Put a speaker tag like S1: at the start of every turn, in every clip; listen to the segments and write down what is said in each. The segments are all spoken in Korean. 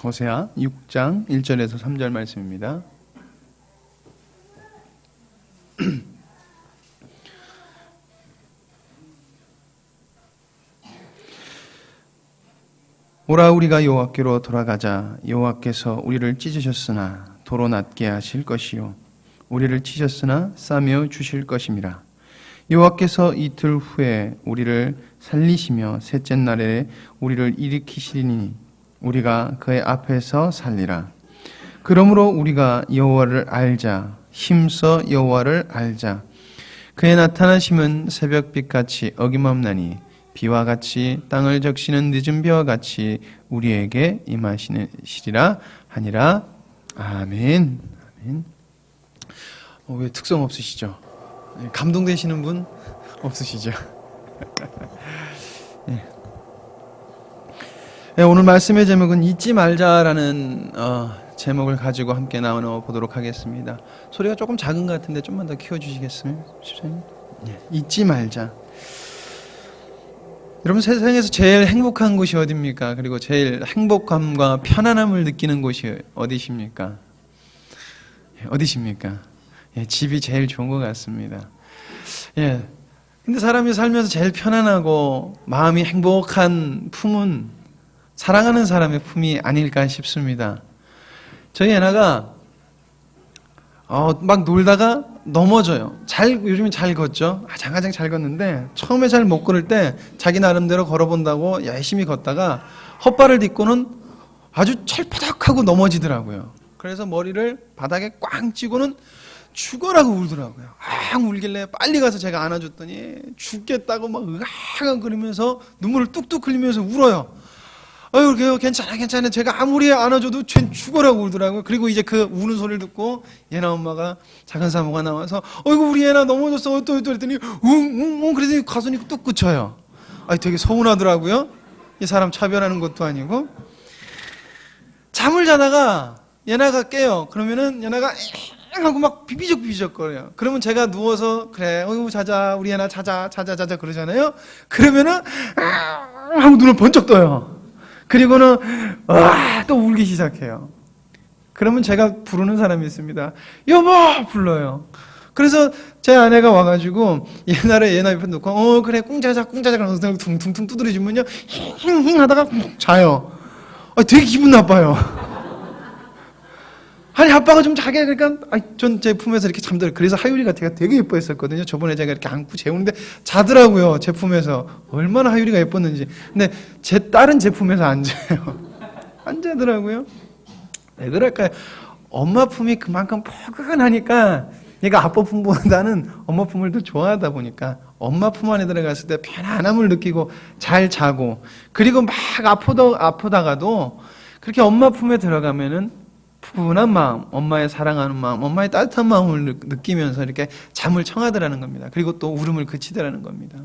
S1: 호세아 6장 1절에서 3절 말씀입니다. 오라 우리가 여호와께로 돌아가자. 여호와께서 우리를 찢으셨으나 도로 낫게 하실 것이요 우리를 치셨으나 싸며 주실 것임이라. 여호와께서 이틀 후에 우리를 살리시며 셋째 날에 우리를 일으키시리니 우리가 그의 앞에서 살리라. 그러므로 우리가 여호와를 알자. 힘써 여호와를 알자. 그의 나타나심은 새벽빛같이 어김없나니 비와 같이 땅을 적시는 늦은 비와 같이 우리에게 임하시리라 하니라. 아멘. 아멘. 왜 특성 없으시죠? 감동되시는 분 없으시죠? 네, 오늘 말씀의 제목은 잊지 말자라는 제목을 가지고 함께 나눠보도록 하겠습니다. 소리가 조금 작은 것 같은데 좀만 더 키워주시겠어요? 네, 잊지 말자. 여러분, 세상에서 제일 행복한 곳이 어디입니까? 그리고 제일 행복감과 편안함을 느끼는 곳이 어디십니까? 어디십니까? 예, 집이 제일 좋은 것 같습니다. 예. 근데 사람이 살면서 제일 편안하고 마음이 행복한 품은 사랑하는 사람의 품이 아닐까 싶습니다. 저희 애나가 막 놀다가 넘어져요. 요즘엔 잘 걷죠. 아장아장 잘 걷는데 처음에 잘 못 걸을 때 자기 나름대로 걸어본다고 열심히 걷다가 헛발을 딛고는 아주 철퍼덕하고 넘어지더라고요. 그래서 머리를 바닥에 꽝 찌고는 죽어라고 울더라고요. 울길래 빨리 가서 제가 안아줬더니 죽겠다고 막 으악 그러면서 눈물을 뚝뚝 흘리면서 울어요. 그래요. 괜찮아. 제가 아무리 안아줘도 쟨 죽어라고 울더라고요. 그리고 이제 그 우는 소리를 듣고 얘나 엄마가 작은 사모가 나와서 어이구 우리 얘나 넘어졌어 또 했더니 웅웅웅 그래서 가슴이 뚝 그쳐요. 되게 서운하더라고요. 이 사람 차별하는 것도 아니고. 잠을 자다가 얘나가 깨요. 그러면은 얘나가 하고 막 비비적거려요. 그러면 제가 누워서 그래 어이구 자자 우리 얘나 자자 그러잖아요. 그러면은 하고 눈을 번쩍 떠요. 그리고는 또 울기 시작해요. 그러면 제가 부르는 사람이 있습니다. 여보 불러요. 그래서 제 아내가 와가지고 옛날에 얘나 옆에 놓고 그래 꿍자자 그러면서 퉁퉁퉁 두드려주면요 힝힝 하다가 자요. 되게 기분 나빠요. 아니 아빠가 좀 자게 그러니까 전 제 품에서 이렇게 잠들어요. 그래서 하율이가 되게 예뻐했었거든요. 저번에 제가 이렇게 안고 재우는데 자더라고요. 제 품에서. 얼마나 하율이가 예뻤는지. 근데 제 딸은 제 품에서 안 자요. 안 자더라고요. 왜 그럴까요? 엄마 품이 그만큼 포근하니까 얘가 아빠 품보다는 엄마 품을 더 좋아하다 보니까 엄마 품 안에 들어갔을 때 편안함을 느끼고 잘 자고 그리고 막 아프다가도 그렇게 엄마 품에 들어가면은 푸근한 마음, 엄마의 사랑하는 마음, 엄마의 따뜻한 마음을 느끼면서 이렇게 잠을 청하더라는 겁니다. 그리고 또 울음을 그치더라는 겁니다.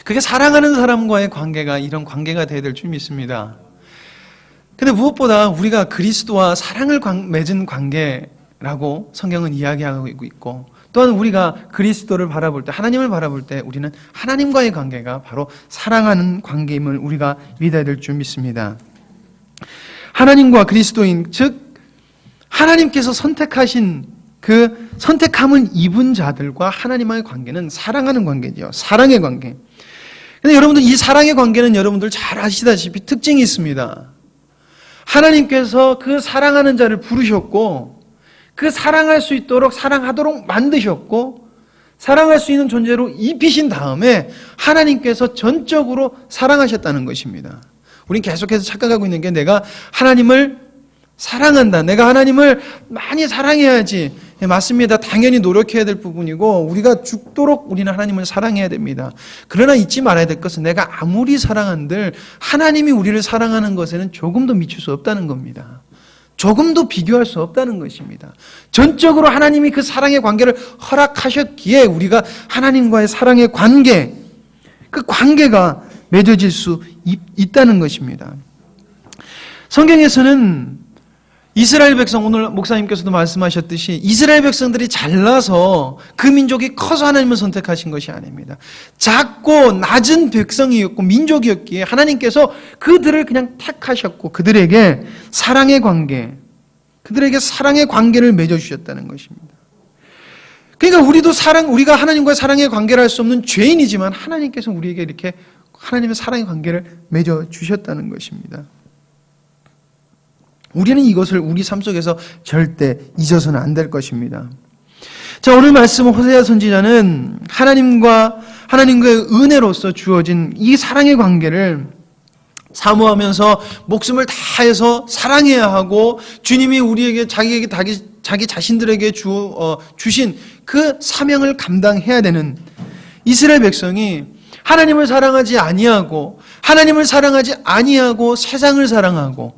S1: 그게 사랑하는 사람과의 관계가 이런 관계가 되어야 될 줄 믿습니다. 근데 무엇보다 우리가 그리스도와 사랑을 맺은 관계라고 성경은 이야기하고 있고 또한 우리가 그리스도를 바라볼 때 하나님을 바라볼 때 우리는 하나님과의 관계가 바로 사랑하는 관계임을 우리가 믿어야 될 줄 믿습니다. 하나님과 그리스도인 즉 하나님께서 선택하신 그 선택함을 입은 자들과 하나님과의 관계는 사랑하는 관계죠. 사랑의 관계. 근데 여러분들 이 사랑의 관계는 여러분들 잘 아시다시피 특징이 있습니다. 하나님께서 그 사랑하는 자를 부르셨고 그 사랑할 수 있도록 사랑하도록 만드셨고 사랑할 수 있는 존재로 입히신 다음에 하나님께서 전적으로 사랑하셨다는 것입니다. 우린 계속해서 착각하고 있는 게 내가 하나님을 사랑한다. 내가 하나님을 많이 사랑해야지. 맞습니다. 당연히 노력해야 될 부분이고 우리가 죽도록 우리는 하나님을 사랑해야 됩니다. 그러나 잊지 말아야 될 것은 내가 아무리 사랑한들 하나님이 우리를 사랑하는 것에는 조금도 미칠 수 없다는 겁니다. 조금도 비교할 수 없다는 것입니다. 전적으로 하나님이 그 사랑의 관계를 허락하셨기에 우리가 하나님과의 사랑의 관계, 그 관계가 맺어질 수 있다는 것입니다. 성경에서는 이스라엘 백성, 오늘 목사님께서도 말씀하셨듯이 이스라엘 백성들이 잘나서 그 민족이 커서 하나님을 선택하신 것이 아닙니다. 작고 낮은 백성이었고 민족이었기에 하나님께서 그들을 그냥 택하셨고 그들에게 사랑의 관계를 맺어주셨다는 것입니다. 그러니까 우리가 하나님과 사랑의 관계를 할 수 없는 죄인이지만 하나님께서 우리에게 이렇게 하나님의 사랑의 관계를 맺어주셨다는 것입니다. 우리는 이것을 우리 삶 속에서 절대 잊어서는 안 될 것입니다. 자, 오늘 말씀 호세아 선지자는 하나님과의 은혜로서 주어진 이 사랑의 관계를 사모하면서 목숨을 다해서 사랑해야 하고 주님이 우리에게 자기 자신들에게 주신 그 사명을 감당해야 되는 이스라엘 백성이 하나님을 사랑하지 아니하고 세상을 사랑하고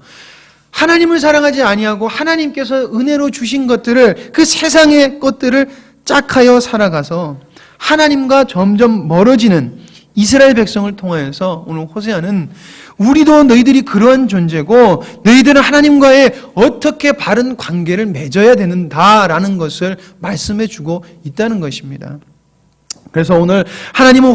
S1: 하나님을 사랑하지 아니하고 하나님께서 은혜로 주신 것들을 그 세상의 것들을 짝하여 살아가서 하나님과 점점 멀어지는 이스라엘 백성을 통하여서 오늘 호세아는 우리도 너희들이 그러한 존재고 너희들은 하나님과의 어떻게 바른 관계를 맺어야 되는다라는 것을 말씀해 주고 있다는 것입니다. 그래서 오늘 하나님은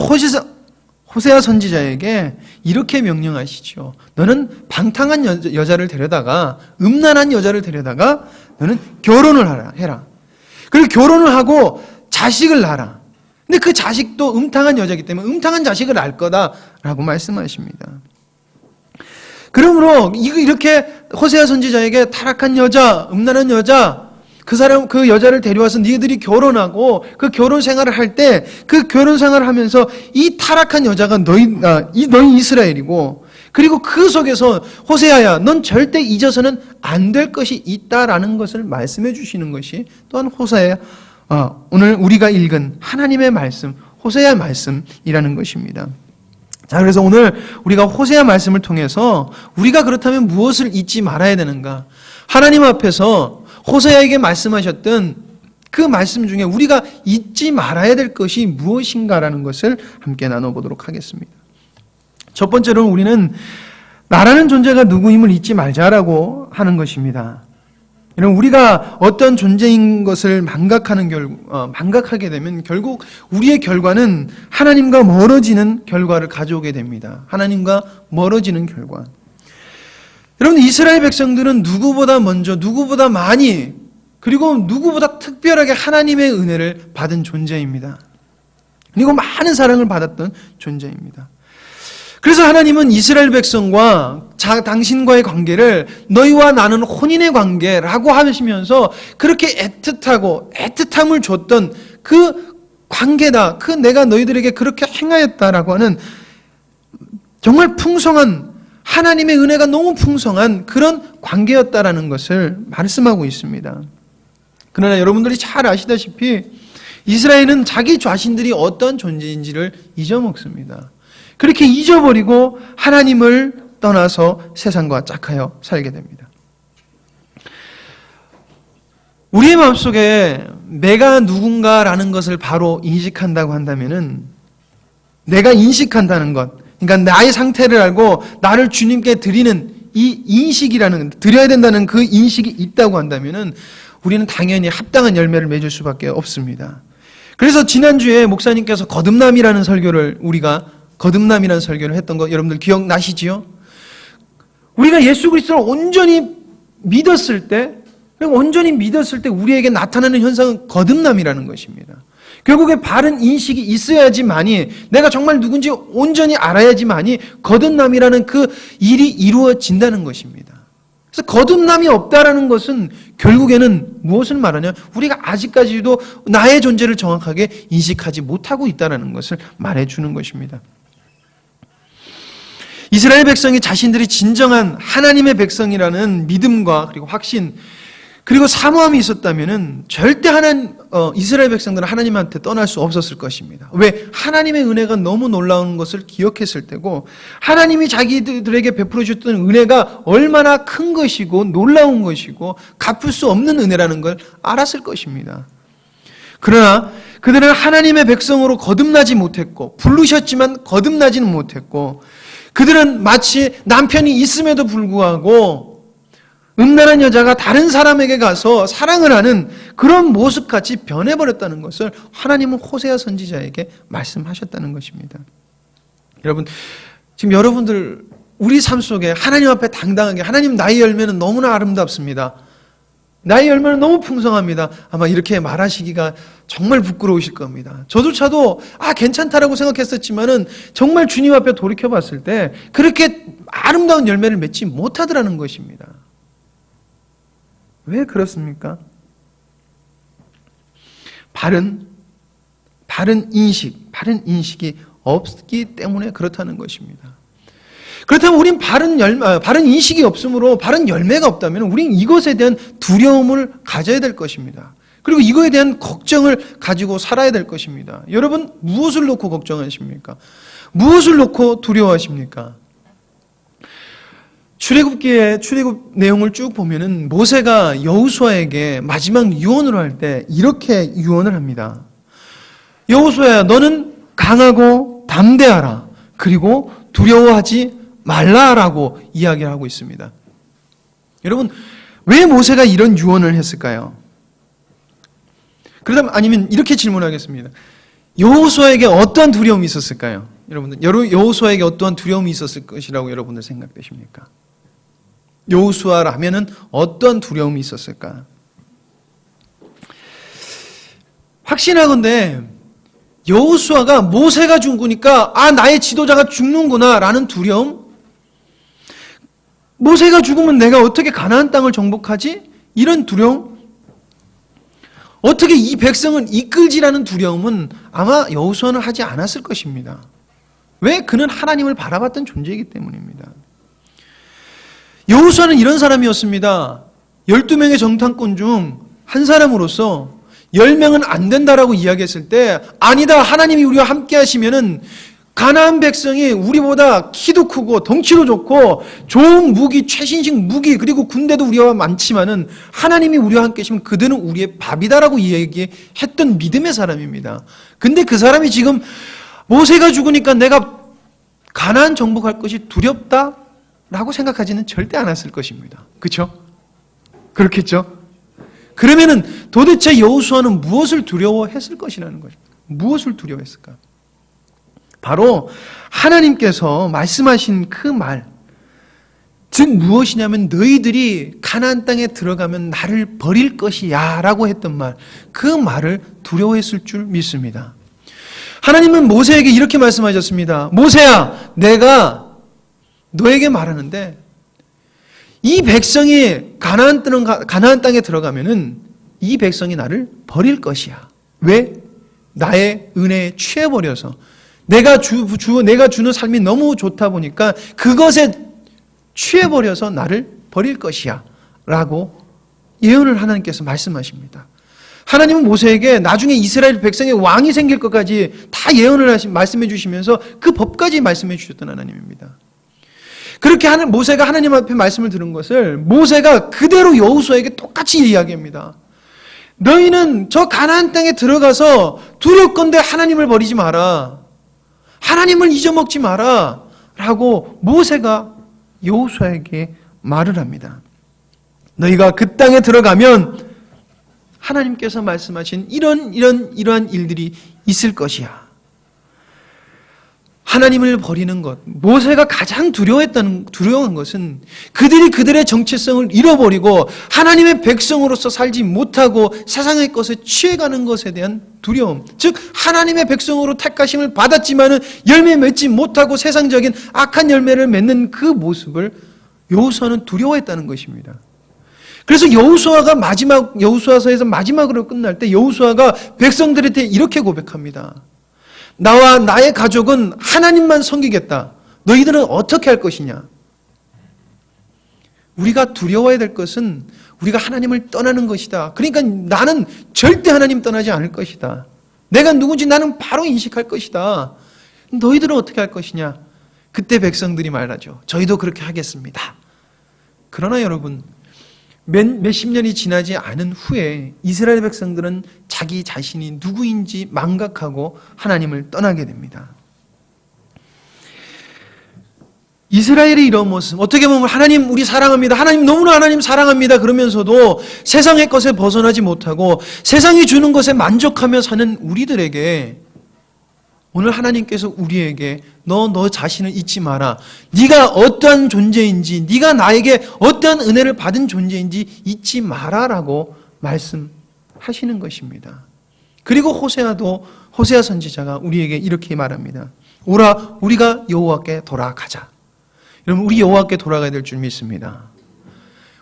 S1: 호세아 선지자에게 이렇게 명령하시죠. 너는 방탕한 여자를 데려다가 음란한 여자를 데려다가 너는 결혼을 해라. 그리고 결혼을 하고 자식을 낳아라. 근데 그 자식도 음탕한 여자이기 때문에 음탕한 자식을 낳을 거다라고 말씀하십니다. 그러므로 이렇게 호세아 선지자에게 타락한 여자, 음란한 여자, 그 여자를 데려와서 너희들이 결혼하고 그 결혼 생활을 할 때 그 결혼 생활을 하면서 이 타락한 여자가 너희 이스라엘이고 그리고 그 속에서 호세아야 넌 절대 잊어서는 안 될 것이 있다라는 것을 말씀해 주시는 것이 또한 오늘 우리가 읽은 하나님의 말씀, 호세아 말씀이라는 것입니다. 자, 그래서 오늘 우리가 호세아 말씀을 통해서 우리가 그렇다면 무엇을 잊지 말아야 되는가? 하나님 앞에서 호세아에게 말씀하셨던 그 말씀 중에 우리가 잊지 말아야 될 것이 무엇인가라는 것을 함께 나눠보도록 하겠습니다. 첫 번째로는 우리는 나라는 존재가 누구임을 잊지 말자라고 하는 것입니다. 우리가 어떤 존재인 것을 망각하게 되면 결국 우리의 결과는 하나님과 멀어지는 결과를 가져오게 됩니다. 하나님과 멀어지는 결과. 여러분, 이스라엘 백성들은 누구보다 먼저, 누구보다 많이, 그리고 누구보다 특별하게 하나님의 은혜를 받은 존재입니다. 그리고 많은 사랑을 받았던 존재입니다. 그래서 하나님은 이스라엘 백성과 당신과의 관계를 너희와 나는 혼인의 관계라고 하시면서 그렇게 애틋함을 줬던 그 관계다. 내가 너희들에게 그렇게 행하였다라고 하는 정말 풍성한 하나님의 은혜가 너무 풍성한 그런 관계였다라는 것을 말씀하고 있습니다. 그러나 여러분들이 잘 아시다시피 이스라엘은 자기 자신들이 어떤 존재인지를 잊어먹습니다. 그렇게 잊어버리고 하나님을 떠나서 세상과 짝하여 살게 됩니다. 우리의 마음속에 내가 누군가라는 것을 바로 인식한다고 한다면은 내가 인식한다는 것, 그러니까 나의 상태를 알고 나를 주님께 드리는 드려야 된다는 그 인식이 있다고 한다면은 우리는 당연히 합당한 열매를 맺을 수밖에 없습니다. 그래서 지난주에 목사님께서 거듭남이라는 설교를 했던 거 여러분들 기억나시지요? 우리가 예수 그리스도를 온전히 믿었을 때 우리에게 나타나는 현상은 거듭남이라는 것입니다. 결국에 바른 인식이 있어야지만이 내가 정말 누군지 온전히 알아야지만이 거듭남이라는 그 일이 이루어진다는 것입니다. 그래서 거듭남이 없다라는 것은 결국에는 무엇을 말하냐? 우리가 아직까지도 나의 존재를 정확하게 인식하지 못하고 있다는 것을 말해주는 것입니다. 이스라엘 백성이 자신들이 진정한 하나님의 백성이라는 믿음과 그리고 확신 그리고 사모함이 있었다면은 절대 이스라엘 백성들은 하나님한테 떠날 수 없었을 것입니다. 왜? 하나님의 은혜가 너무 놀라운 것을 기억했을 때고 하나님이 자기들에게 베풀어 주셨던 은혜가 얼마나 큰 것이고 놀라운 것이고 갚을 수 없는 은혜라는 걸 알았을 것입니다. 그러나 그들은 하나님의 백성으로 거듭나지 못했고 부르셨지만 거듭나지는 못했고 그들은 마치 남편이 있음에도 불구하고 음란한 여자가 다른 사람에게 가서 사랑을 하는 그런 모습같이 변해버렸다는 것을 하나님은 호세아 선지자에게 말씀하셨다는 것입니다. 여러분, 지금 여러분들 우리 삶 속에 하나님 앞에 당당하게, 하나님 나의 열매는 너무나 아름답습니다, 나의 열매는 너무 풍성합니다, 아마 이렇게 말하시기가 정말 부끄러우실 겁니다. 저조차도 괜찮다라고 생각했었지만은 정말 주님 앞에 돌이켜 봤을 때 그렇게 아름다운 열매를 맺지 못하더라는 것입니다. 왜 그렇습니까? 바른 인식이 없기 때문에 그렇다는 것입니다. 그렇다면 우린 바른 인식이 없으므로 바른 열매가 없다면 우린 이것에 대한 두려움을 가져야 될 것입니다. 그리고 이거에 대한 걱정을 가지고 살아야 될 것입니다. 여러분, 무엇을 놓고 걱정하십니까? 무엇을 놓고 두려워하십니까? 출애굽기의 출애굽 내용을 쭉 보면은 모세가 여호수아에게 마지막 유언을 할 때 이렇게 유언을 합니다. 여호수아야, 너는 강하고 담대하라. 그리고 두려워하지 말라라고 이야기를 하고 있습니다. 여러분, 왜 모세가 이런 유언을 했을까요? 그러다면 아니면 이렇게 질문하겠습니다. 여호수아에게 어떠한 두려움이 있었을까요? 여러분들, 여호수아에게 어떠한 두려움이 있었을 것이라고 여러분들 생각되십니까? 여호수아라면은 어떠한 두려움이 있었을까? 확신하건대 여호수아가 모세가 죽으니까 나의 지도자가 죽는구나 라는 두려움, 모세가 죽으면 내가 어떻게 가나안 땅을 정복하지? 이런 두려움, 어떻게 이 백성을 이끌지라는 두려움은 아마 여호수아는 하지 않았을 것입니다. 왜? 그는 하나님을 바라봤던 존재이기 때문입니다. 여호수아는 이런 사람이었습니다. 12명의 정탐꾼 중 한 사람으로서 10명은 안 된다라고 이야기했을 때, 아니다, 하나님이 우리와 함께 하시면은 가나안 백성이 우리보다 키도 크고 덩치도 좋고 좋은 무기, 최신식 무기, 그리고 군대도 우리와 많지만은 하나님이 우리와 함께 하시면 그들은 우리의 밥이다라고 이야기했던 믿음의 사람입니다. 근데 그 사람이 지금 모세가 죽으니까 내가 가나안 정복할 것이 두렵다라고 생각하지는 절대 않았을 것입니다. 그렇죠? 그렇겠죠? 그러면은 도대체 여호수아는 무엇을 두려워했을 것이라는 것입니다. 무엇을 두려워했을까? 바로 하나님께서 말씀하신 그 말, 즉 무엇이냐면 너희들이 가나안 땅에 들어가면 나를 버릴 것이야 라고 했던 말, 그 말을 두려워했을 줄 믿습니다. 하나님은 모세에게 이렇게 말씀하셨습니다. 모세야, 내가 너에게 말하는데 이 백성이 가나안 땅에 들어가면은 이 백성이 나를 버릴 것이야. 왜? 나의 은혜에 취해버려서 내가 주는 삶이 너무 좋다 보니까 그것에 취해버려서 나를 버릴 것이야 라고 예언을 하나님께서 말씀하십니다. 하나님은 모세에게 나중에 이스라엘 백성의 왕이 생길 것까지 다 예언을 말씀해 주시면서 그 법까지 말씀해 주셨던 하나님입니다. 그렇게 모세가 하나님 앞에 말씀을 들은 것을 모세가 그대로 여호수아에게 똑같이 이야기합니다. 너희는 저 가나안 땅에 들어가서 두렵건대 하나님을 버리지 마라, 하나님을 잊어먹지 마라 라고 모세가 여호수아에게 말을 합니다. 너희가 그 땅에 들어가면 하나님께서 말씀하신 이러한 일들이 있을 것이야. 하나님을 버리는 것, 모세가 가장 두려워한 것은 그들이 그들의 정체성을 잃어버리고 하나님의 백성으로서 살지 못하고 세상의 것에 취해가는 것에 대한 두려움, 즉 하나님의 백성으로 택하심을 받았지만은 열매 맺지 못하고 세상적인 악한 열매를 맺는 그 모습을 여호수아는 두려워했다는 것입니다. 그래서 여호수아서에서 마지막으로 끝날 때 여호수아가 백성들한테 이렇게 고백합니다. 나와 나의 가족은 하나님만 섬기겠다. 너희들은 어떻게 할 것이냐? 우리가 두려워해야 될 것은 우리가 하나님을 떠나는 것이다. 그러니까 나는 절대 하나님 떠나지 않을 것이다. 내가 누군지 나는 바로 인식할 것이다. 너희들은 어떻게 할 것이냐? 그때 백성들이 말하죠. 저희도 그렇게 하겠습니다. 그러나 여러분, 몇십 년이 지나지 않은 후에 이스라엘 백성들은 자기 자신이 누구인지 망각하고 하나님을 떠나게 됩니다. 이스라엘의 이런 모습, 어떻게 보면 하나님 우리 사랑합니다, 하나님 너무나 하나님 사랑합니다 그러면서도 세상의 것에 벗어나지 못하고 세상이 주는 것에 만족하며 사는 우리들에게 오늘 하나님께서 우리에게 너 자신을 잊지 마라, 네가 어떠한 존재인지, 네가 나에게 어떠한 은혜를 받은 존재인지 잊지 마라라고 말씀하시는 것입니다. 그리고 호세아 선지자가 우리에게 이렇게 말합니다. 오라, 우리가 여호와께 돌아가자. 여러분, 우리 여호와께 돌아가야 될 줄 믿습니다.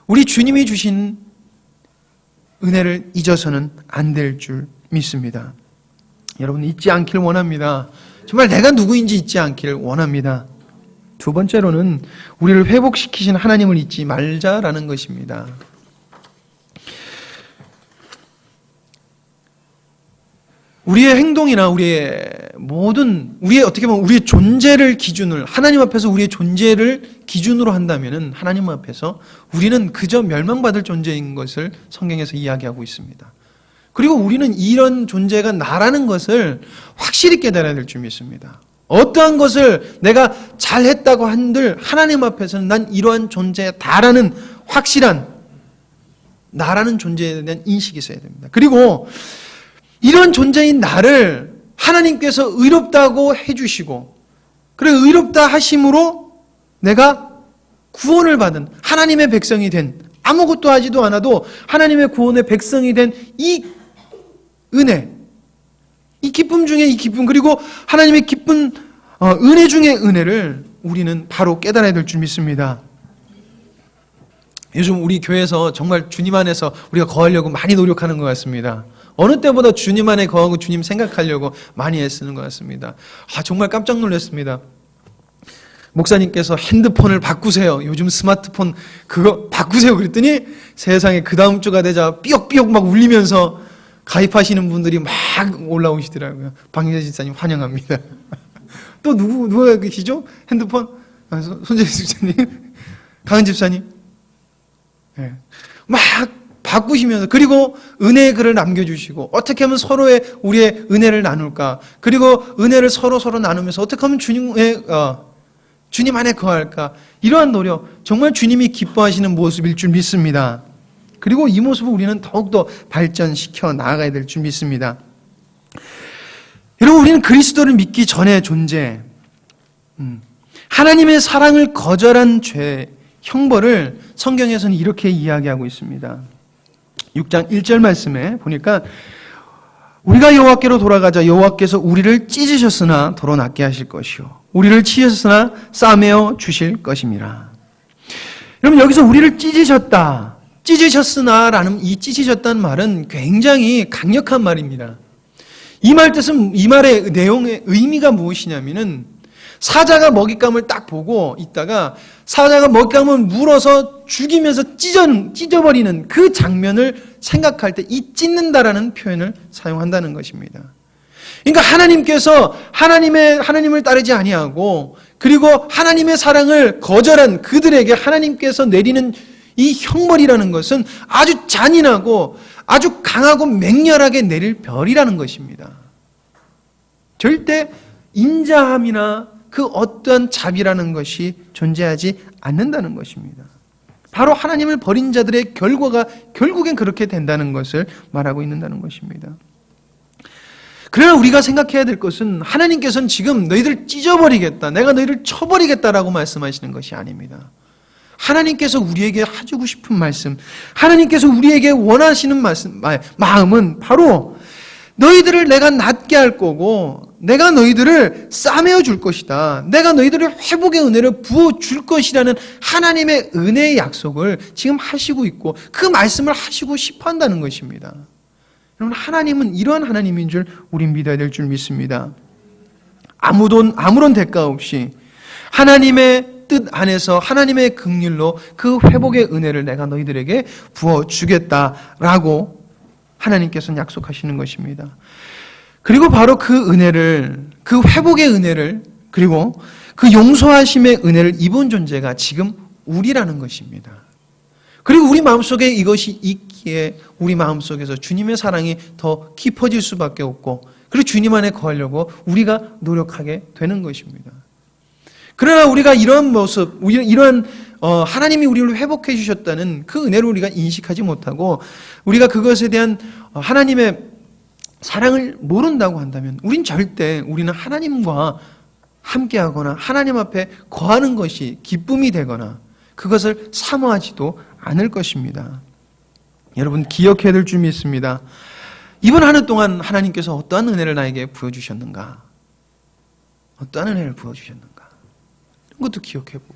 S1: 우리 주님이 주신 은혜를 잊어서는 안 될 줄 믿습니다. 여러분, 잊지 않길 원합니다. 정말 내가 누구인지 잊지 않길 원합니다. 두 번째로는 우리를 회복시키신 하나님을 잊지 말자라는 것입니다. 우리의 행동이나 우리의 어떻게 보면 우리의 존재를 기준을, 하나님 앞에서 우리의 존재를 기준으로 한다면은 하나님 앞에서 우리는 그저 멸망받을 존재인 것을 성경에서 이야기하고 있습니다. 그리고 우리는 이런 존재가 나라는 것을 확실히 깨달아야 될 줄 믿습니다. 어떠한 것을 내가 잘했다고 한들 하나님 앞에서는 난 이러한 존재다라는 확실한 나라는 존재에 대한 인식이 있어야 됩니다. 그리고 이런 존재인 나를 하나님께서 의롭다고 해주시고, 그래 의롭다 하심으로 내가 구원을 받은 하나님의 백성이 된, 아무것도 하지도 않아도 하나님의 구원의 백성이 된 이 은혜, 이 기쁨 중에 이 기쁨, 그리고 하나님의 기쁜 은혜 중에 은혜를 우리는 바로 깨달아야 될 줄 믿습니다. 요즘 우리 교회에서 정말 주님 안에서 우리가 거하려고 많이 노력하는 것 같습니다. 어느 때보다 주님 안에 거하고 주님 생각하려고 많이 애쓰는 것 같습니다. 정말 깜짝 놀랐습니다. 목사님께서 핸드폰을 바꾸세요, 요즘 스마트폰 그거 바꾸세요 그랬더니 세상에 그 다음 주가 되자 삐걱삐걱 막 울리면서 가입하시는 분들이 막 올라오시더라고요. 박예재 집사님 환영합니다. 또 누가 계시죠? 핸드폰? 손재희 집사님, 강은 집사님. 네. 막 바꾸시면서, 그리고 은혜의 글을 남겨주시고 어떻게 하면 서로의 우리의 은혜를 나눌까, 그리고 은혜를 서로 나누면서 어떻게 하면 주님 안에 거할까, 이러한 노력, 정말 주님이 기뻐하시는 모습일 줄 믿습니다. 그리고 이 모습을 우리는 더욱더 발전시켜 나아가야 될 줄 믿습니다. 여러분, 우리는 그리스도를 믿기 전의 존재, 하나님의 사랑을 거절한 죄 형벌을 성경에서는 이렇게 이야기하고 있습니다. 6장 1절 말씀에 보니까 우리가 여호와께로 돌아가자. 여호와께서 우리를 찢으셨으나 도로 낫게 하실 것이요 우리를 치셨으나 싸매어 주실 것임이라. 여러분, 여기서 우리를 찢으셨으나라는 이 찢으셨다는 말은 굉장히 강력한 말입니다. 이 말의 내용의 의미가 무엇이냐면은, 사자가 먹잇감을 딱 보고 있다가 사자가 먹잇감을 물어서 죽이면서 찢어버리는 그 장면을 생각할 때 이 찢는다라는 표현을 사용한다는 것입니다. 그러니까 하나님께서 하나님을 따르지 아니하고, 그리고 하나님의 사랑을 거절한 그들에게 하나님께서 내리는 이 형벌이라는 것은 아주 잔인하고 아주 강하고 맹렬하게 내릴 벌이라는 것입니다. 절대 인자함이나 그 어떠한 자비라는 것이 존재하지 않는다는 것입니다. 바로 하나님을 버린 자들의 결과가 결국엔 그렇게 된다는 것을 말하고 있는다는 것입니다. 그러나 우리가 생각해야 될 것은, 하나님께서는 지금 너희들 찢어버리겠다, 내가 너희를 쳐버리겠다라고 말씀하시는 것이 아닙니다. 하나님께서 우리에게 해주고 싶은 말씀, 하나님께서 우리에게 원하시는 마음은 바로 너희들을 내가 낫게 할 거고, 내가 너희들을 싸매어 줄 것이다, 내가 너희들을 회복의 은혜를 부어줄 것이라는 하나님의 은혜의 약속을 지금 하시고 있고, 그 말씀을 하시고 싶어 한다는 것입니다. 여러분, 하나님은 이러한 하나님인 줄 우린 믿어야 될 줄 믿습니다. 아무런 대가 없이 하나님의 뜻 안에서 하나님의 긍휼로 그 회복의 은혜를 내가 너희들에게 부어주겠다라고 하나님께서는 약속하시는 것입니다. 그리고 바로 그 은혜를, 그 회복의 은혜를, 그리고 그 용서하심의 은혜를 입은 존재가 지금 우리라는 것입니다. 그리고 우리 마음속에 이것이 있기에 우리 마음속에서 주님의 사랑이 더 깊어질 수밖에 없고, 그리고 주님 안에 거하려고 우리가 노력하게 되는 것입니다. 그러나 우리가 이러한 모습, 이러한 하나님이 우리를 회복해 주셨다는 그 은혜를 우리가 인식하지 못하고 우리가 그것에 대한 하나님의 사랑을 모른다고 한다면 우리는 하나님과 함께하거나 하나님 앞에 거하는 것이 기쁨이 되거나 그것을 사모하지도 않을 것입니다. 여러분 기억해야 될 줄 믿습니다. 이번 한 해 동안 하나님께서 어떠한 은혜를 나에게 부어주셨는가? 어떠한 은혜를 부어주셨는가? 이런 것도 기억해보고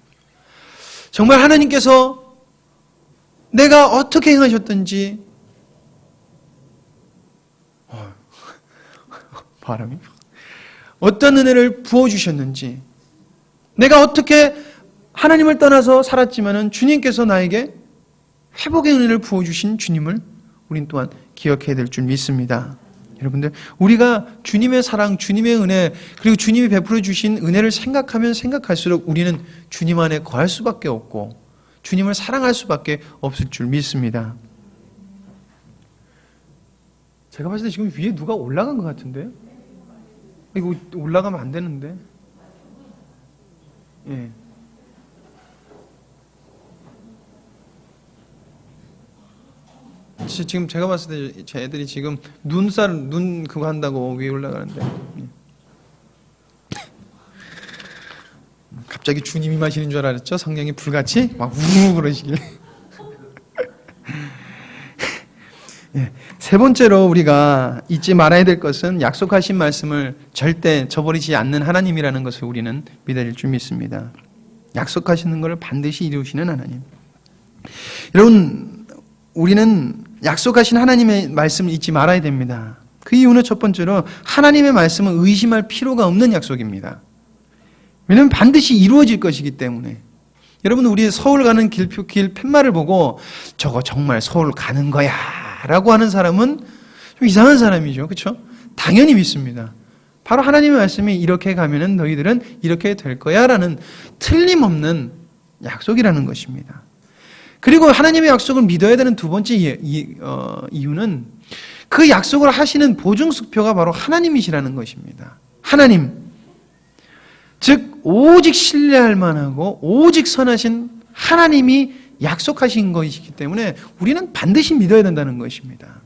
S1: 정말 하나님께서 내가 어떻게 행하셨든지 바람이 어떤 은혜를 부어주셨는지 내가 어떻게 하나님을 떠나서 살았지만은 주님께서 나에게 회복의 은혜를 부어주신 주님을 우린 또한 기억해야 될 줄 믿습니다. 여러분들 우리가 주님의 사랑, 주님의 은혜 그리고 주님이 베풀어 주신 은혜를 생각하면 생각할수록 우리는 주님 안에 거할 수밖에 없고 주님을 사랑할 수밖에 없을 줄 믿습니다. 제가 봤을 때 지금 위에 누가 올라간 것 같은데? 이거 올라가면 안 되는데? 예. 지금 제가 봤을 때 제 애들이 지금 눈 그거 한다고 위에 올라가는데 갑자기 주님이 마시는 줄 알았죠? 성령이 불같이 막 우르르 그러시길래 예. 세 번째로 우리가 잊지 말아야 될 것은 약속하신 말씀을 절대 저버리지 않는 하나님이라는 것을 우리는 믿어야 될 줄 믿습니다. 약속하시는 것을 반드시 이루시는 하나님. 여러분 우리는 약속하신 하나님의 말씀을 잊지 말아야 됩니다. 그 이유는 첫 번째로 하나님의 말씀은 의심할 필요가 없는 약속입니다. 왜냐하면 반드시 이루어질 것이기 때문에. 여러분 우리 서울 가는 길 팻말을 보고 저거 정말 서울 가는 거야 라고 하는 사람은 좀 이상한 사람이죠. 그렇죠? 당연히 믿습니다. 바로 하나님의 말씀이 이렇게 가면은 너희들은 이렇게 될 거야 라는 틀림없는 약속이라는 것입니다. 그리고 하나님의 약속을 믿어야 되는 두 번째 이유는 그 약속을 하시는 보증수표가 바로 하나님이시라는 것입니다. 하나님, 즉 오직 신뢰할 만하고 오직 선하신 하나님이 약속하신 것이기 때문에 우리는 반드시 믿어야 된다는 것입니다.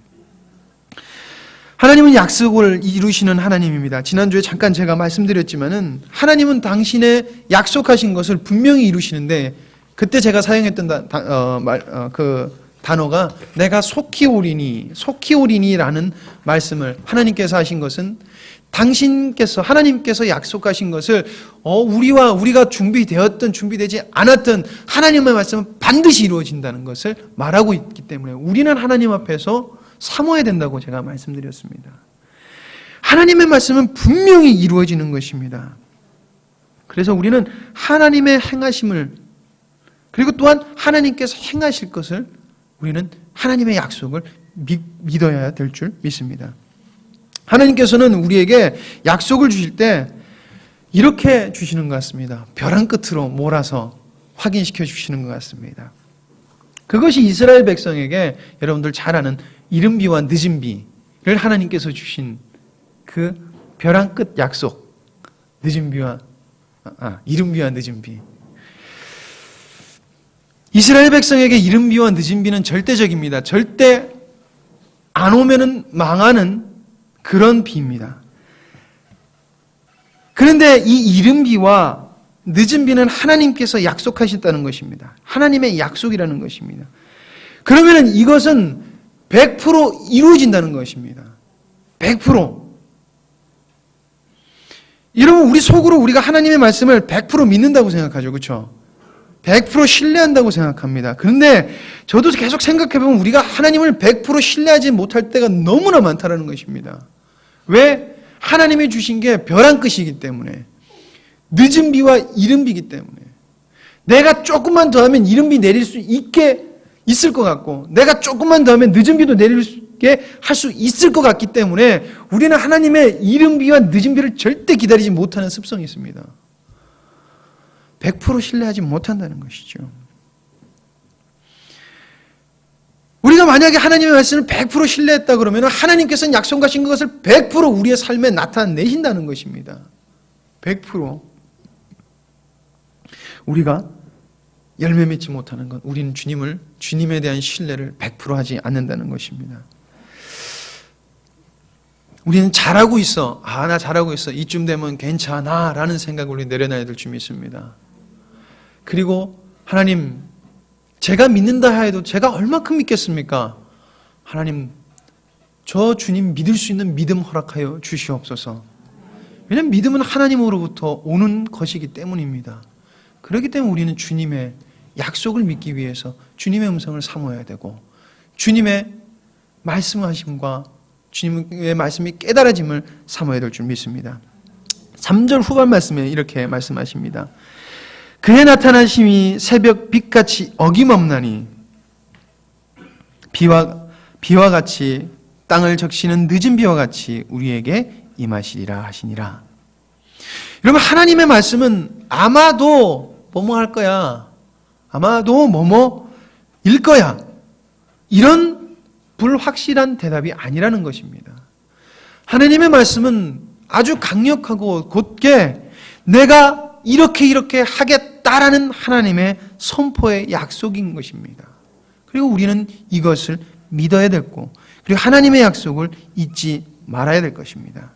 S1: 하나님은 약속을 이루시는 하나님입니다. 지난주에 잠깐 제가 말씀드렸지만은 하나님은 당신의 약속하신 것을 분명히 이루시는데 그때 제가 사용했던 그 단어가 내가 속히 오리니라는 말씀을 하나님께서 하신 것은 하나님께서 약속하신 것을 우리가 준비되지 않았던 하나님의 말씀은 반드시 이루어진다는 것을 말하고 있기 때문에 우리는 하나님 앞에서 사모해야 된다고 제가 말씀드렸습니다. 하나님의 말씀은 분명히 이루어지는 것입니다. 그래서 우리는 하나님의 행하심을 그리고 또한 하나님께서 행하실 것을 우리는 하나님의 약속을 믿어야 될 줄 믿습니다. 하나님께서는 우리에게 약속을 주실 때 이렇게 주시는 것 같습니다. 벼랑 끝으로 몰아서 확인시켜 주시는 것 같습니다. 그것이 이스라엘 백성에게 여러분들 잘 아는 이른비와 늦은비를 하나님께서 주신 그 벼랑 끝 약속, 이른비와 늦은비. 이스라엘 백성에게 이른비와 늦은비는 절대적입니다. 절대 안 오면은 망하는 그런 비입니다. 그런데 이 이른비와 늦은비는 하나님께서 약속하셨다는 것입니다. 하나님의 약속이라는 것입니다. 그러면 이것은 100% 이루어진다는 것입니다. 100%. 여러분 우리 속으로 우리가 하나님의 말씀을 100% 믿는다고 생각하죠. 그렇죠? 100% 신뢰한다고 생각합니다. 그런데 저도 계속 생각해보면 우리가 하나님을 100% 신뢰하지 못할 때가 너무나 많다는 것입니다. 왜? 하나님이 주신 게 벼랑 끝이기 때문에 늦은 비와 이른 비이기 때문에 내가 조금만 더 하면 이른 비 내릴 수 있을 것 같고 내가 조금만 더 하면 늦은 비도 내리게 할 수 있을 것 같기 때문에 우리는 하나님의 이른 비와 늦은 비를 절대 기다리지 못하는 습성이 있습니다. 100% 신뢰하지 못한다는 것이죠. 우리가 만약에 하나님의 말씀을 100% 신뢰했다 그러면 하나님께서는 약속하신 것을 100% 우리의 삶에 나타내신다는 것입니다. 100%. 우리가 열매 맺지 못하는 건 우리는 주님에 대한 신뢰를 100% 하지 않는다는 것입니다. 우리는 잘하고 있어. 나 잘하고 있어. 이쯤 되면 괜찮아. 라는 생각을 우리 내려놔야 될 줄 믿습니다. 그리고 하나님, 제가 믿는다 해도 제가 얼마큼 믿겠습니까? 하나님, 저 주님 믿을 수 있는 믿음 허락하여 주시옵소서. 왜냐하면 믿음은 하나님으로부터 오는 것이기 때문입니다. 그렇기 때문에 우리는 주님의 약속을 믿기 위해서 주님의 음성을 사모해야 되고, 주님의 말씀하심과 주님의 말씀이 깨달아짐을 사모해야 될 줄 믿습니다. 3절 후반 말씀에 이렇게 말씀하십니다. 그의 나타나심이 새벽 빛같이 어김없나니 비와 같이 땅을 적시는 늦은 비와 같이 우리에게 임하시리라 하시니라. 여러분, 하나님의 말씀은 아마도 뭐뭐 할 거야, 아마도 뭐뭐일 거야, 이런 불확실한 대답이 아니라는 것입니다. 하나님의 말씀은 아주 강력하고 곧게 내가 이렇게 하겠다라는 하나님의 선포의 약속인 것입니다. 그리고 우리는 이것을 믿어야 되고, 그리고 하나님의 약속을 잊지 말아야 될 것입니다.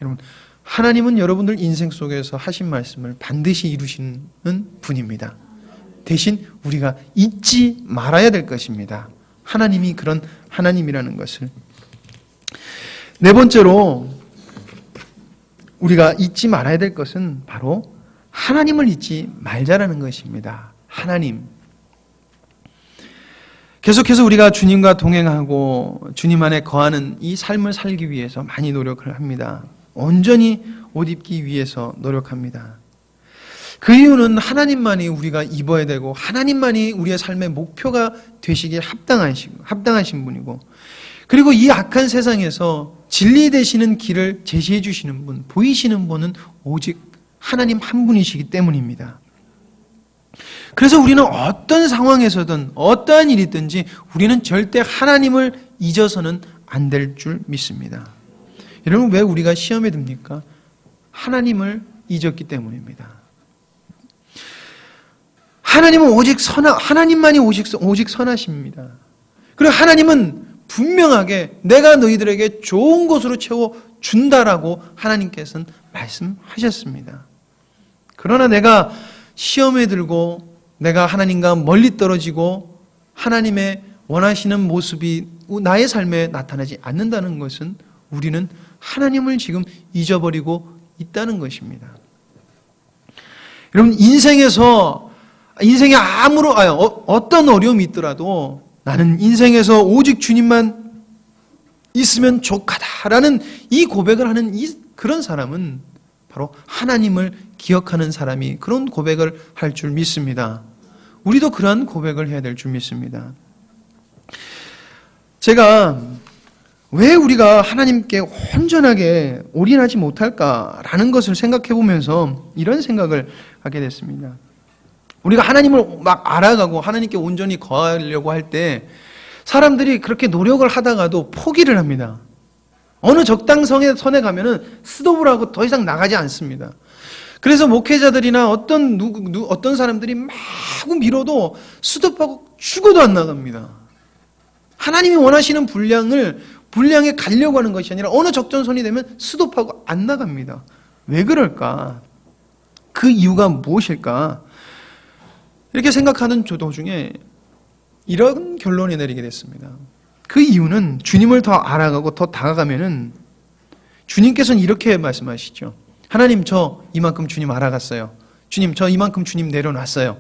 S1: 여러분, 하나님은 여러분들 인생 속에서 하신 말씀을 반드시 이루시는 분입니다. 대신 우리가 잊지 말아야 될 것입니다. 하나님이 그런 하나님이라는 것을. 네 번째로 우리가 잊지 말아야 될 것은 바로 하나님을 잊지 말자라는 것입니다. 하나님. 계속해서 우리가 주님과 동행하고 주님 안에 거하는 이 삶을 살기 위해서 많이 노력을 합니다. 온전히 옷 입기 위해서 노력합니다. 그 이유는 하나님만이 우리가 입어야 되고 하나님만이 우리의 삶의 목표가 되시기에 합당하신 분이고, 그리고 이 악한 세상에서 진리 되시는 길을 제시해 주시는 분, 보이시는 분은 오직 하나님 한 분이시기 때문입니다. 그래서 우리는 어떤 상황에서든 어떠한 일이 있든지 우리는 절대 하나님을 잊어서는 안 될 줄 믿습니다. 여러분, 왜 우리가 시험에 듭니까? 하나님을 잊었기 때문입니다. 하나님은 하나님만이 오직 선하십니다. 그리고 하나님은 분명하게 내가 너희들에게 좋은 것으로 채워준다라고 하나님께서는 말씀하셨습니다. 그러나 내가 시험에 들고 내가 하나님과 멀리 떨어지고 하나님의 원하시는 모습이 나의 삶에 나타나지 않는다는 것은 우리는 하나님을 지금 잊어버리고 있다는 것입니다. 여러분, 인생에 어떤 어려움이 있더라도 나는 인생에서 오직 주님만 있으면 족하다라는 이 고백을 하는 그런 사람은 바로 하나님을 기억하는 사람이 그런 고백을 할 줄 믿습니다. 우리도 그러한 고백을 해야 될 줄 믿습니다. 제가 왜 우리가 하나님께 온전하게 올인하지 못할까라는 것을 생각해 보면서 이런 생각을 하게 됐습니다. 우리가 하나님을 막 알아가고 하나님께 온전히 거하려고 할 때 사람들이 그렇게 노력을 하다가도 포기를 합니다. 어느 적당선에 가면은 스톱을 하고 더 이상 나가지 않습니다. 그래서 목회자들이나 어떤 사람들이 마구 밀어도 스톱하고 죽어도 안 나갑니다. 하나님이 원하시는 분량에 가려고 하는 것이 아니라 어느 적정선이 되면 스톱하고 안 나갑니다. 왜 그럴까? 그 이유가 무엇일까? 이렇게 생각하는 도중에 이런 결론에 내리게 됐습니다. 그 이유는 주님을 더 알아가고 더 다가가면은 주님께서는 이렇게 말씀하시죠. 하나님, 저 이만큼 주님 알아갔어요. 주님, 저 이만큼 주님 내려놨어요.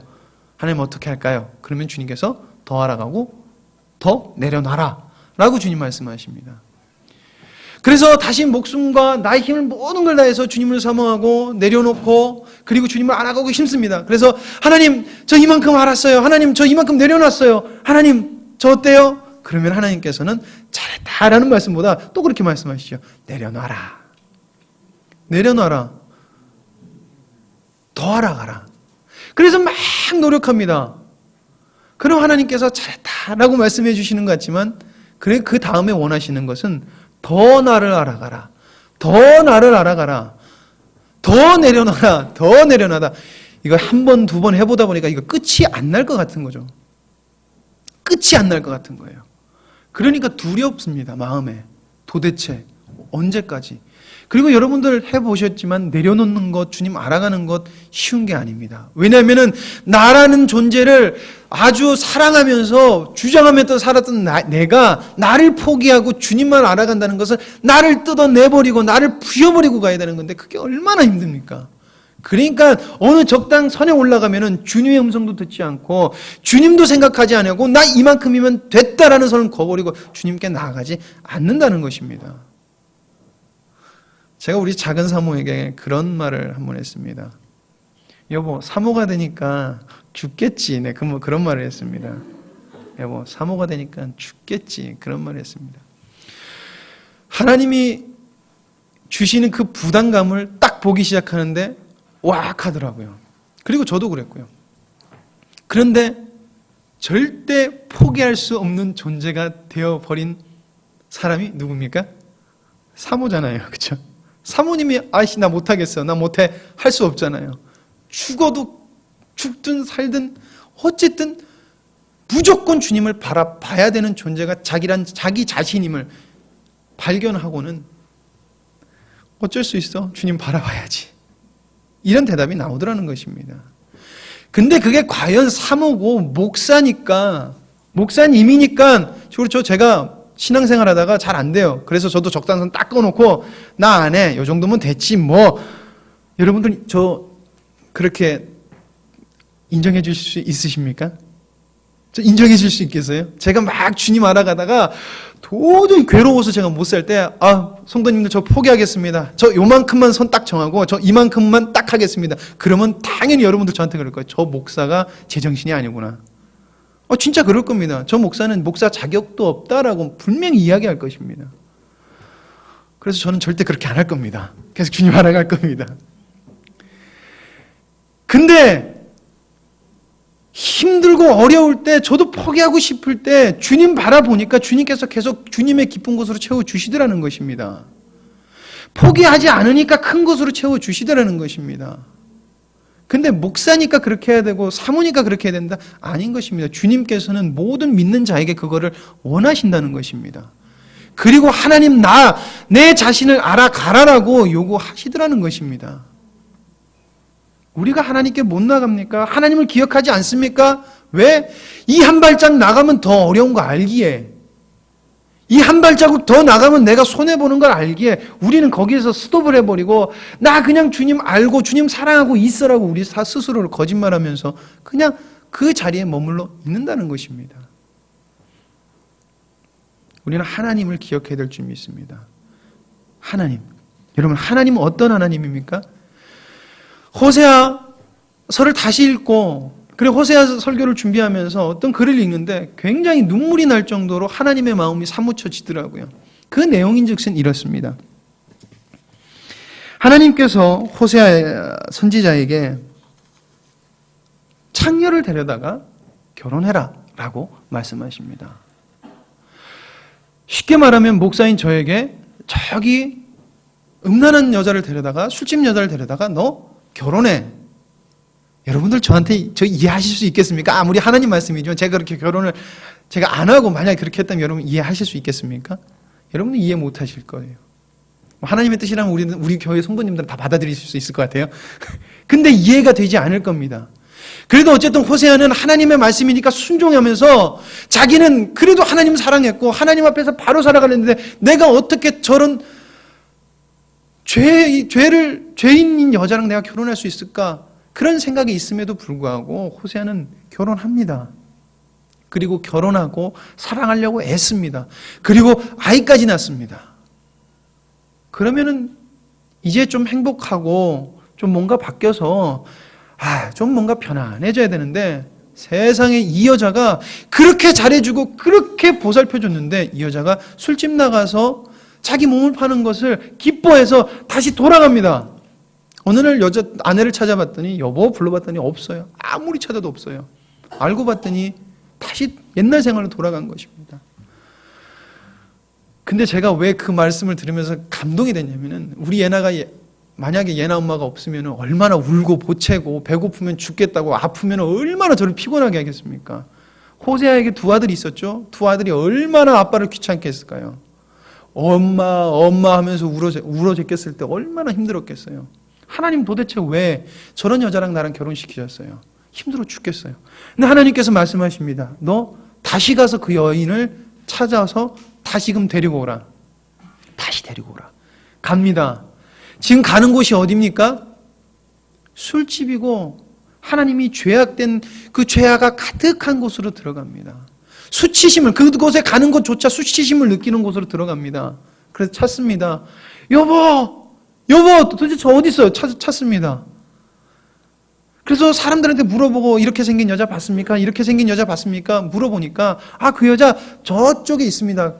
S1: 하나님 어떻게 할까요? 그러면 주님께서 더 알아가고 더 내려놔라 라고 주님 말씀하십니다. 그래서 다시 목숨과 나의 힘을 모든 걸 다해서 주님을 사모하고 내려놓고 그리고 주님을 알아가고 힘씁니다. 그래서 하나님, 저 이만큼 알았어요. 하나님, 저 이만큼 내려놨어요. 하나님, 저 어때요? 그러면 하나님께서는 잘했다라는 말씀보다 또 그렇게 말씀하시죠. 내려놔라. 내려놔라. 더 알아가라. 그래서 막 노력합니다. 그럼 하나님께서 잘했다라고 말씀해 주시는 것 같지만 그 다음에 원하시는 것은 더 나를 알아가라. 더 나를 알아가라. 더 내려놔라. 더 내려놔라. 이거 한 번, 두 번 해보다 보니까 이거 끝이 안 날 것 같은 거죠. 끝이 안 날 것 같은 거예요. 그러니까 두렵습니다, 마음에. 도대체 언제까지? 그리고 여러분들 해보셨지만 내려놓는 것, 주님 알아가는 것 쉬운 게 아닙니다. 왜냐하면 나라는 존재를 아주 사랑하면서 주장하면서 살았던 내가 나를 포기하고 주님만 알아간다는 것을 나를 뜯어내버리고 나를 부여버리고 가야 되는 건데 그게 얼마나 힘듭니까? 그러니까 어느 적당선에 올라가면은 주님의 음성도 듣지 않고 주님도 생각하지 않고 나 이만큼이면 됐다라는 선을 거버리고 주님께 나아가지 않는다는 것입니다. 제가 우리 작은 사모에게 그런 말을 한 번 했습니다. 여보, 사모가 되니까 죽겠지. 네, 그런 말을 했습니다. 여보, 사모가 되니까 죽겠지. 그런 말을 했습니다. 하나님이 주시는 그 부담감을 딱 보기 시작하는데 왁 하더라고요. 그리고 저도 그랬고요. 그런데 절대 포기할 수 없는 존재가 되어버린 사람이 누굽니까? 사모잖아요. 그렇죠? 사모님이 아이씨 나 못하겠어. 나 못해. 할 수 없잖아요. 죽어도 죽든 살든 어쨌든 무조건 주님을 바라봐야 되는 존재가 자기 자신임을 발견하고는 어쩔 수 있어. 주님 바라봐야지. 이런 대답이 나오더라는 것입니다. 근데 그게 과연 사모고 목사님이니까 그렇죠. 제가 신앙생활 하다가 잘 안 돼요. 그래서 저도 적당선 딱 꺼놓고 나 안 해. 요 정도면 됐지 뭐. 여러분들 저 그렇게 인정해 주실 수 있으십니까? 저 인정해 줄 수 있겠어요? 제가 막 주님 알아가다가 도저히 괴로워서 제가 못 살 때 성도님들 저 포기하겠습니다. 저 요만큼만 선 딱 정하고 저 이만큼만 딱 하겠습니다. 그러면 당연히 여러분들 저한테 그럴 거예요. 저 목사가 제정신이 아니구나. 진짜 그럴 겁니다. 저 목사는 목사 자격도 없다라고 분명히 이야기할 것입니다. 그래서 저는 절대 그렇게 안 할 겁니다. 계속 주님 알아갈 겁니다. 근데 힘들고 어려울 때 저도 포기하고 싶을 때 주님 바라보니까 주님께서 계속 주님의 기쁜 곳으로 채워주시더라는 것입니다. 포기하지 않으니까 큰 곳으로 채워주시더라는 것입니다. 근데 목사니까 그렇게 해야 되고 사모니까 그렇게 해야 된다? 아닌 것입니다. 주님께서는 모든 믿는 자에게 그거를 원하신다는 것입니다. 그리고 하나님 내 자신을 알아가라라고 요구하시더라는 것입니다. 우리가 하나님께 못 나갑니까? 하나님을 기억하지 않습니까? 왜? 이 한 발짝 나가면 더 어려운 거 알기에, 이 한 발자국 더 나가면 내가 손해보는 걸 알기에 우리는 거기에서 스톱을 해버리고 나 그냥 주님 알고 주님 사랑하고 있어라고 우리 스스로를 거짓말하면서 그냥 그 자리에 머물러 있는다는 것입니다. 우리는 하나님을 기억해야 될 줄 믿습니다. 하나님. 여러분, 하나님은 어떤 하나님입니까? 호세아서를 다시 읽고 그리고 호세아 설교를 준비하면서 어떤 글을 읽는데 굉장히 눈물이 날 정도로 하나님의 마음이 사무쳐지더라고요. 그 내용인즉슨 이렇습니다. 하나님께서 호세아 선지자에게 창녀를 데려다가 결혼해라 라고 말씀하십니다. 쉽게 말하면 목사인 저에게 저기 음란한 여자를 데려다가 술집 여자를 데려다가 너 결혼해. 여러분들 저 이해하실 수 있겠습니까? 아무리 하나님 말씀이지만 제가 그렇게 결혼을 제가 안 하고 만약에 그렇게 했다면 여러분 이해하실 수 있겠습니까? 여러분은 이해 못 하실 거예요. 하나님의 뜻이라면 우리 교회 성도님들은 다 받아들이실 수 있을 것 같아요. 근데 이해가 되지 않을 겁니다. 그래도 어쨌든 호세아는 하나님의 말씀이니까 순종하면서 자기는 그래도 하나님 사랑했고 하나님 앞에서 바로 살아가는데 내가 어떻게 저런 죄인인 여자랑 내가 결혼할 수 있을까? 그런 생각이 있음에도 불구하고 호세아는 결혼합니다. 그리고 결혼하고 사랑하려고 애씁니다. 그리고 아이까지 낳습니다. 그러면은 이제 좀 행복하고 좀 뭔가 바뀌어서 좀 뭔가 편안해져야 되는데 세상에 이 여자가 그렇게 잘해주고 그렇게 보살펴줬는데 이 여자가 술집 나가서 자기 몸을 파는 것을 기뻐해서 다시 돌아갑니다. 어느 날 여자 아내를 찾아봤더니 여보 불러봤더니 없어요. 아무리 찾아도 없어요. 알고 봤더니 다시 옛날 생활로 돌아간 것입니다. 근데 제가 왜 그 말씀을 들으면서 감동이 됐냐면은 우리 예나가 만약에 얘나 엄마가 없으면 얼마나 울고 보채고 배고프면 죽겠다고 아프면 얼마나 저를 피곤하게 하겠습니까? 호세아에게 두 아들이 있었죠. 두 아들이 얼마나 아빠를 귀찮게 했을까요? 엄마 하면서 울어 제꼈을 때 얼마나 힘들었겠어요. 하나님 도대체 왜 저런 여자랑 나랑 결혼시키셨어요? 힘들어 죽겠어요. 근데 하나님께서 말씀하십니다. 너 다시 가서 그 여인을 찾아서 다시금 데리고 오라. 다시 데리고 오라. 갑니다. 지금 가는 곳이 어디입니까? 술집이고 하나님이 죄악된 그 죄악가 가득한 곳으로 들어갑니다. 수치심을, 그곳에 가는 것조차 수치심을 느끼는 곳으로 들어갑니다. 그래서 찾습니다. 여보 도대체 저 어디 있어요? 찾습니다. 그래서 사람들한테 물어보고 이렇게 생긴 여자 봤습니까? 이렇게 생긴 여자 봤습니까? 물어보니까 그 여자 저쪽에 있습니다.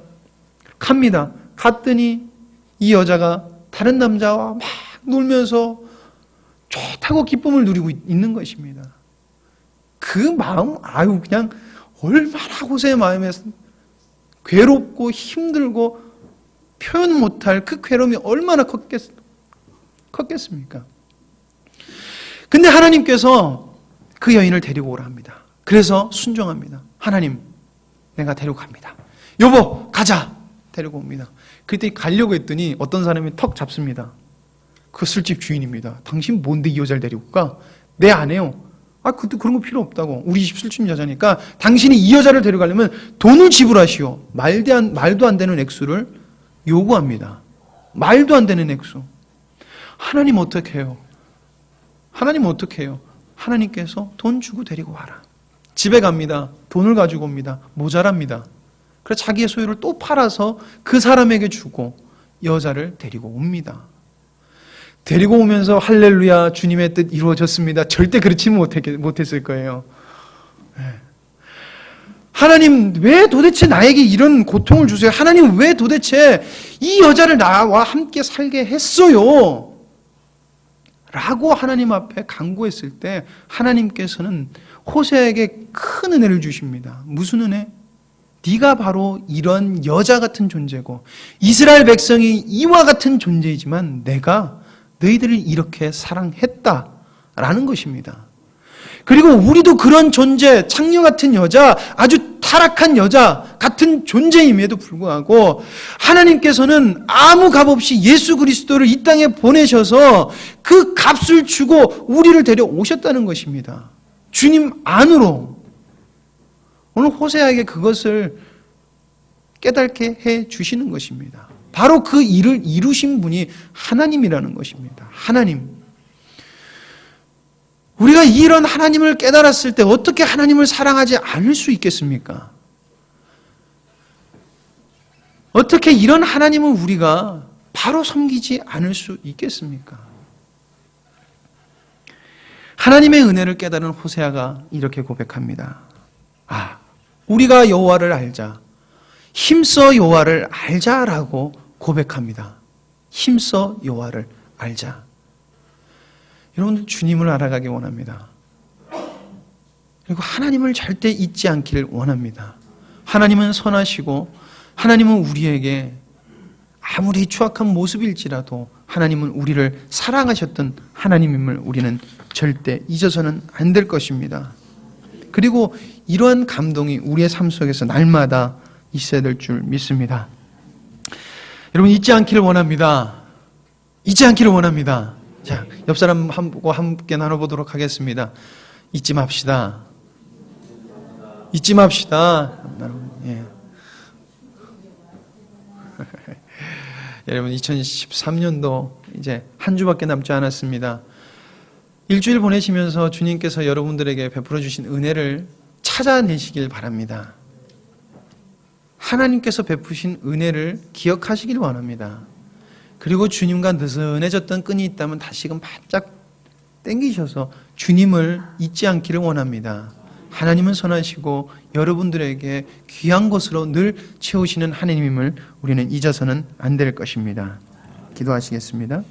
S1: 갑니다. 갔더니 이 여자가 다른 남자와 막 놀면서 좋다고 기쁨을 누리고 있는 것입니다. 그 마음, 그냥 얼마나 호세의 마음에 괴롭고 힘들고 표현 못할 그 괴로움이 얼마나 컸겠습니까? 근데 하나님께서 그 여인을 데리고 오라 합니다. 그래서 순종합니다. 하나님, 내가 데리고 갑니다. 여보, 가자! 데리고 옵니다. 그때 가려고 했더니 어떤 사람이 턱 잡습니다. 그 술집 주인입니다. 당신 뭔데 이 여자를 데리고 가? 내 아내요. 그것도 그런 거 필요 없다고. 우리 집 술집 여자니까 당신이 이 여자를 데려가려면 돈을 지불하시오. 말도 안 되는 액수를 요구합니다. 말도 안 되는 액수. 하나님 어떻게 해요? 하나님께서 돈 주고 데리고 와라. 집에 갑니다. 돈을 가지고 옵니다. 모자랍니다. 그래서 자기의 소유를 또 팔아서 그 사람에게 주고 여자를 데리고 옵니다. 데리고 오면서 할렐루야 주님의 뜻 이루어졌습니다. 절대 그렇지 못했을 거예요. 하나님 왜 도대체 나에게 이런 고통을 주세요? 하나님 왜 도대체 이 여자를 나와 함께 살게 했어요? 라고 하나님 앞에 간구했을 때 하나님께서는 호세아에게 큰 은혜를 주십니다. 무슨 은혜? 네가 바로 이런 여자 같은 존재고 이스라엘 백성이 이와 같은 존재이지만 내가 너희들을 이렇게 사랑했다라는 것입니다. 그리고 우리도 그런 존재, 창녀 같은 여자, 아주 타락한 여자 같은 존재임에도 불구하고 하나님께서는 아무 값 없이 예수 그리스도를 이 땅에 보내셔서 그 값을 주고 우리를 데려오셨다는 것입니다. 주님 안으로. 오늘 호세아에게 그것을 깨닫게 해 주시는 것입니다. 바로 그 일을 이루신 분이 하나님이라는 것입니다. 하나님. 우리가 이런 하나님을 깨달았을 때 어떻게 하나님을 사랑하지 않을 수 있겠습니까? 어떻게 이런 하나님을 우리가 바로 섬기지 않을 수 있겠습니까? 하나님의 은혜를 깨달은 호세아가 이렇게 고백합니다. 우리가 여호와를 알자. 힘써 여호와를 알자라고 고백합니다. 힘써 여호와를 알자. 여러분들 주님을 알아가기 원합니다. 그리고 하나님을 절대 잊지 않기를 원합니다. 하나님은 선하시고 하나님은 우리에게 아무리 추악한 모습일지라도 하나님은 우리를 사랑하셨던 하나님임을 우리는 절대 잊어서는 안 될 것입니다. 그리고 이러한 감동이 우리의 삶 속에서 날마다 있어야 될 줄 믿습니다. 여러분 잊지 않기를 원합니다. 잊지 않기를 원합니다. 자, 옆 사람하고 함께 나눠보도록 하겠습니다. 잊지 맙시다. 잊지 맙시다. 예. 여러분 2013년도 이제 한 주밖에 남지 않았습니다. 일주일 보내시면서 주님께서 여러분들에게 베풀어 주신 은혜를 찾아내시길 바랍니다. 하나님께서 베푸신 은혜를 기억하시길 원합니다. 그리고 주님과 느슨해졌던 끈이 있다면 다시금 바짝 당기셔서 주님을 잊지 않기를 원합니다. 하나님은 선하시고 여러분들에게 귀한 것으로 늘 채우시는 하나님임을 우리는 잊어서는 안 될 것입니다. 기도하시겠습니다.